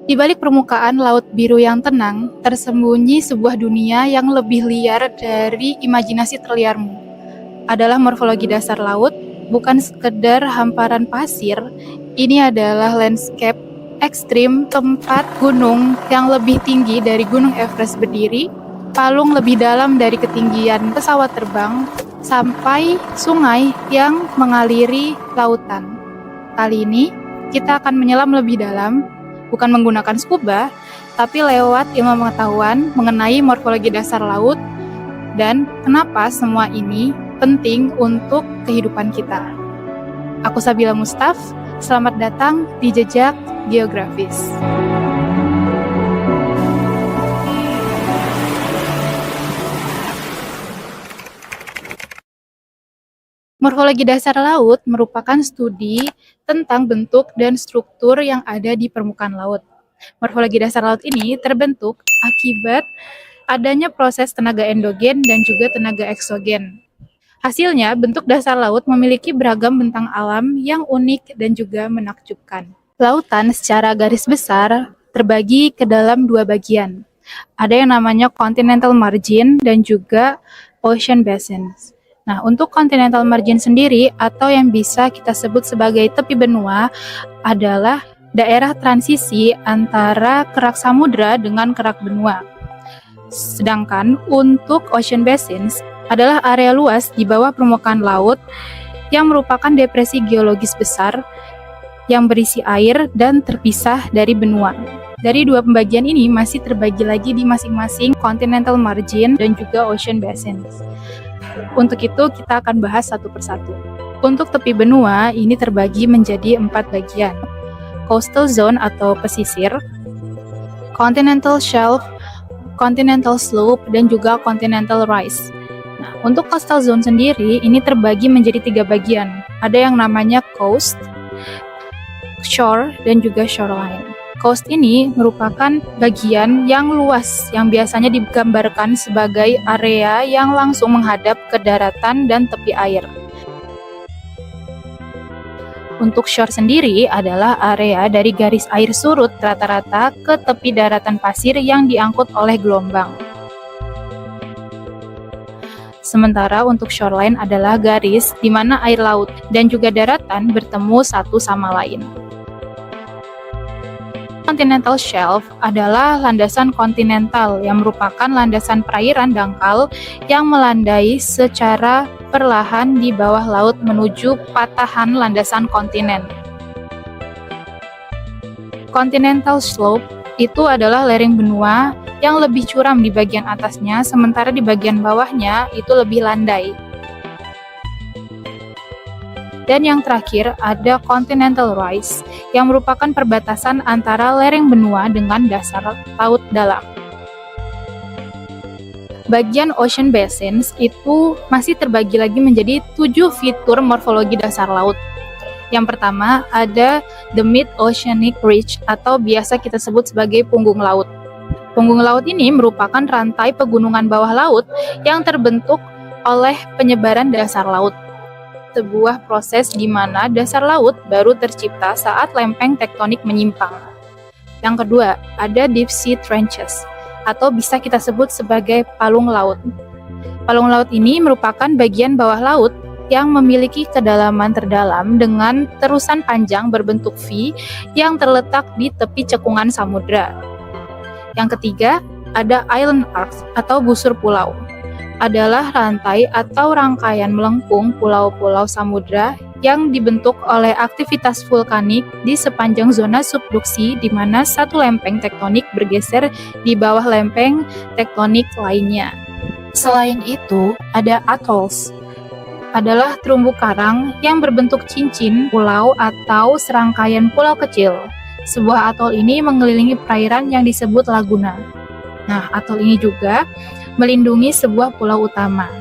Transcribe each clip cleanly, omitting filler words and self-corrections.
Di balik permukaan laut biru yang tenang, tersembunyi sebuah dunia yang lebih liar dari imajinasi terliarmu. Adalah morfologi dasar laut, bukan sekedar hamparan pasir, ini adalah landscape ekstrim tempat gunung yang lebih tinggi dari Gunung Everest berdiri, palung lebih dalam dari ketinggian pesawat terbang, sampai sungai yang mengaliri lautan. Kali ini, kita akan menyelam lebih dalam, bukan menggunakan scuba, tapi lewat ilmu pengetahuan mengenai morfologi dasar laut dan kenapa semua ini penting untuk kehidupan kita. Aku Sabila Mustaf, selamat datang di Jejak Geografis. Morfologi dasar laut merupakan studi tentang bentuk dan struktur yang ada di permukaan laut. Morfologi dasar laut ini terbentuk akibat adanya proses tenaga endogen dan juga tenaga eksogen. Hasilnya, bentuk dasar laut memiliki beragam bentang alam yang unik dan juga menakjubkan. Lautan secara garis besar terbagi ke dalam dua bagian. Ada yang namanya continental margin dan juga ocean basins. Nah, untuk continental margin sendiri atau yang bisa kita sebut sebagai tepi benua adalah daerah transisi antara kerak samudra dengan kerak benua. Sedangkan untuk ocean basins adalah area luas di bawah permukaan laut yang merupakan depresi geologis besar yang berisi air dan terpisah dari benua. Dari dua pembagian ini masih terbagi lagi di masing-masing continental margin dan juga ocean basins. Untuk itu kita akan bahas satu persatu. Untuk tepi benua ini terbagi menjadi 4 bagian. Coastal zone atau pesisir, continental shelf, continental slope, dan juga continental rise. Nah, untuk coastal zone sendiri ini terbagi menjadi 3 bagian. Ada yang namanya coast, shore, dan juga shoreline. Coast ini merupakan bagian yang luas yang biasanya digambarkan sebagai area yang langsung menghadap ke daratan dan tepi air. Untuk shore sendiri adalah area dari garis air surut rata-rata ke tepi daratan pasir yang diangkut oleh gelombang. Sementara untuk shoreline adalah garis di mana air laut dan juga daratan bertemu satu sama lain. Continental shelf adalah landasan kontinental yang merupakan landasan perairan dangkal yang melandai secara perlahan di bawah laut menuju patahan landasan kontinen. Continental slope itu adalah lereng benua yang lebih curam di bagian atasnya, sementara di bagian bawahnya itu lebih landai. Dan yang terakhir ada continental rise yang merupakan perbatasan antara lereng benua dengan dasar laut dalam. Bagian ocean basins itu masih terbagi lagi menjadi 7 fitur morfologi dasar laut. Yang pertama ada the mid-oceanic ridge atau biasa kita sebut sebagai punggung laut. Punggung laut ini merupakan rantai pegunungan bawah laut yang terbentuk oleh penyebaran dasar laut. Sebuah proses di mana dasar laut baru tercipta saat lempeng tektonik menyimpang. Yang kedua, ada deep sea trenches, atau bisa kita sebut sebagai palung laut. Palung laut ini merupakan bagian bawah laut yang memiliki kedalaman terdalam dengan terusan panjang berbentuk V yang terletak di tepi cekungan samudra. Yang ketiga, ada island arcs, atau busur pulau. Adalah rantai atau rangkaian melengkung pulau-pulau samudra yang dibentuk oleh aktivitas vulkanik di sepanjang zona subduksi di mana satu lempeng tektonik bergeser di bawah lempeng tektonik lainnya. Selain itu, ada atolls. Adalah terumbu karang yang berbentuk cincin pulau atau serangkaian pulau kecil. Sebuah atol ini mengelilingi perairan yang disebut laguna. Nah, atol ini juga melindungi sebuah pulau utama.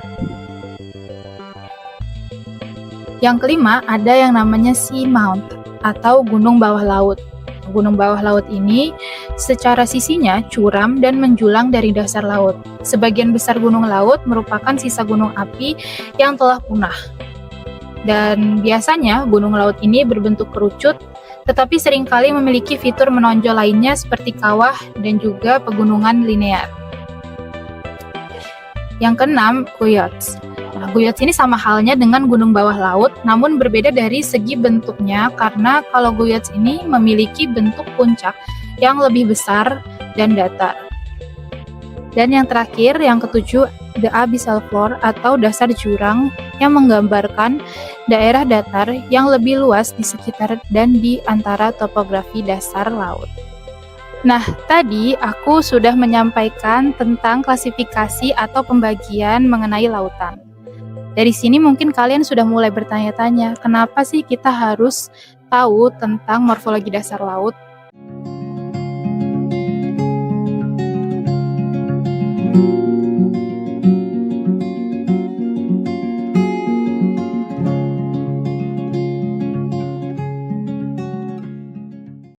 Yang kelima, ada yang namanya seamount atau gunung bawah laut. Gunung bawah laut ini secara sisinya curam dan menjulang dari dasar laut. Sebagian besar gunung laut merupakan sisa gunung api yang telah punah. Dan biasanya gunung laut ini berbentuk kerucut, tetapi seringkali memiliki fitur menonjol lainnya seperti kawah dan juga pegunungan linear. Yang keenam, guyots. Nah, guyots ini sama halnya dengan gunung bawah laut, namun berbeda dari segi bentuknya karena kalau guyots ini memiliki bentuk puncak yang lebih besar dan datar. Dan yang terakhir, yang ketujuh, the abyssal floor atau dasar jurang yang menggambarkan daerah datar yang lebih luas di sekitar dan di antara topografi dasar laut. Nah, tadi aku sudah menyampaikan tentang klasifikasi atau pembagian mengenai lautan. Dari sini mungkin kalian sudah mulai bertanya-tanya, kenapa sih kita harus tahu tentang morfologi dasar laut?